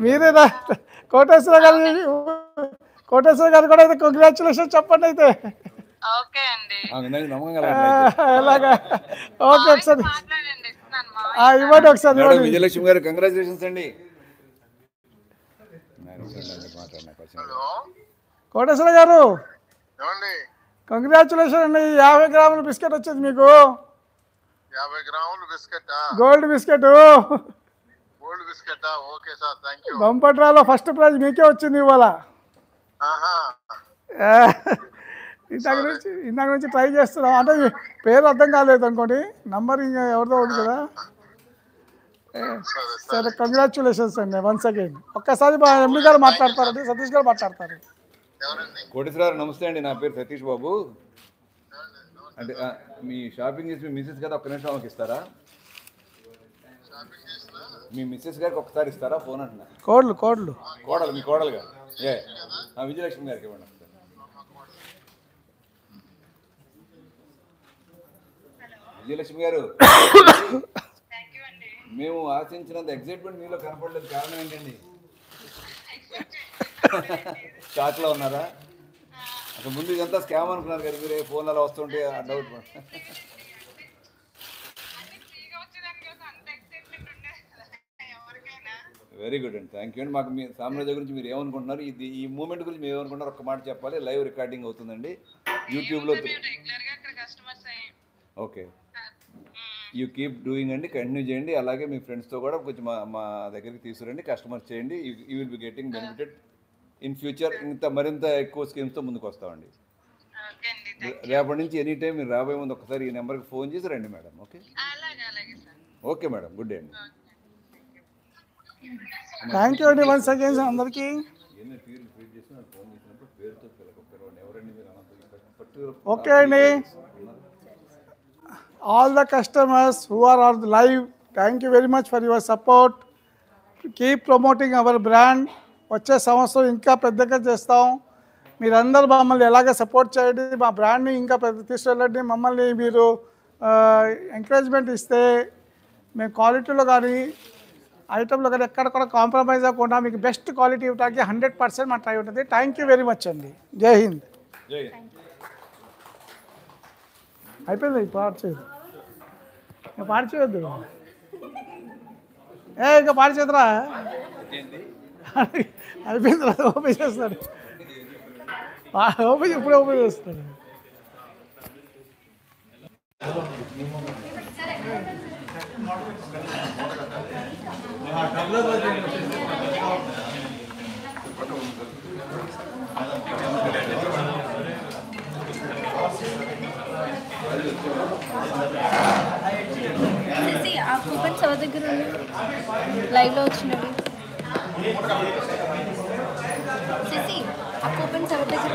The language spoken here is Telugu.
మీరేనా కోటేశ్వర గారు? కోటేశ్వర గారు కూడా అయితే కంగ్రాచులేషన్ చెప్పండి అయితే. ఓకే అండి. ఎలాగా? ఓకే ఒకసారి మాట్లాడండి. ఇవ్వండి ఒకసారి ఇవ్వండి. విజయలక్ష్మి గారు కంగ్రాచులేషన్స్ అండి. కోటేశ్వర గారు కంగ్రాచులేషన్ అండి. 50 గ్రాముల బిస్కెట్ వచ్చింది మీకు. 50 గ్రాముల biscuit, gold biscuit. Gold biscuit. Okay sir, thank you. Bumper డ్రాలో ఫస్ట్ ప్రైజ్ మీకే వచ్చింది ఇవాళ. ఇందాక నుంచి ట్రై చేస్తున్నాం, అంటే పేరు అర్థం కాలేదు అనుకోండి, నంబర్ ఇంకా ఎవరిదో ఉంది కదా. సరే కంగ్రాచులేషన్స్ అండి వన్స్ అగైన్. ఒక్కసారి మా ఎండి గారు మాట్లాడతారండి, సతీష్ గారు మాట్లాడతారు. కోటేశ్వర నమస్తే అండి, నా పేరు సతీష్ బాబు. అంటే మీ షాపింగ్ చేసి మీ మిస్సెస్ గారు ఒక్క నిమిషం ఆమెకి ఇస్తారా? మీ మిస్సెస్ గారికి ఒకసారి ఇస్తారా ఫోన్ అంటున్నా? కోడలు మీ కోడలు గారు విజయలక్ష్మి గారికి ఇవ్వండి. విజయలక్ష్మి గారు, మేము ఆశించినంత ఎగ్జైట్మెంట్ మీలో కనపడలేదు, కారణం ఏంటండి? షాక్లో ఉన్నారా? అసలు ముందు ఇదంతా స్కామ్ అనుకున్నారు కదా మీరు, ఫోన్ అలా వస్తుంటే డౌట్. వెరీ గుడ్ అండి, థ్యాంక్ యూ అండి. మాకు మీ సామ్రాజ్య గురించి మీరు ఏమనుకుంటున్నారు, ఈ మూమెంట్ గురించి మీరు ఏమనుకుంటున్నారు ఒక్క మాట చెప్పాలి. లైవ్ రికార్డింగ్ అవుతుందండి యూట్యూబ్లో. ఓకే, యూ కీప్ డూయింగ్ అండి, కంటిన్యూ చేయండి. అలాగే మీ ఫ్రెండ్స్తో కూడా కొంచెం మా దగ్గరికి తీసుకురండి, కస్టమర్స్ చేయండి. You will be getting benefited in future. మరింత ఎక్కువ స్కీమ్స్తో ముందుకు వస్తామండి. రేపటి నుంచి ఎనీ టైం మీరు రాబోయే ముందు ఒకసారి ఈ నెంబర్కి ఫోన్ చేసి రండి madam. Okay okay madam, good day అండి. థ్యాంక్ యూ అండి వన్స్ అగైన్ అందరికీ. ఓకే అండి, all the customers who are on the live, thank you very much for your support. Keep promoting our brand. వచ్చే సంవత్సరం ఇంకా పెద్దగా చేస్తాం. మీరందరూ మమ్మల్ని ఎలాగ సపోర్ట్ చేయండి, మా బ్రాండ్ని ఇంకా పెద్ద తీసుకెళ్ళండి. మమ్మల్ని మీరు ఎంకరేజ్మెంట్ ఇస్తే మేము క్వాలిటీలో కానీ ఐటెంలో కానీ ఎక్కడ కూడా కాంప్రమైజ్ అవ్వకుండా మీకు బెస్ట్ క్వాలిటీ ఇవ్వడానికి 100% మా ట్రై ఉంటుంది. థ్యాంక్ యూ వెరీ మచ్ అండి. జై హింద్. అయిపోయింది, పాడు చేయదు, ఇంకా పాడు చేయొద్దు. ఇంకా పాడు చేద్దరా, అయిపోయింది కదా, ఓపెన్ చేస్తాడు. ఇప్పుడే ఓపెన్ చేస్తాడు. ఆ కూపన్స్ ఎవరి దగ్గర లైవ్లో వచ్చినవి? ఆ కూపన్స్ ఎవరి దగ్గర?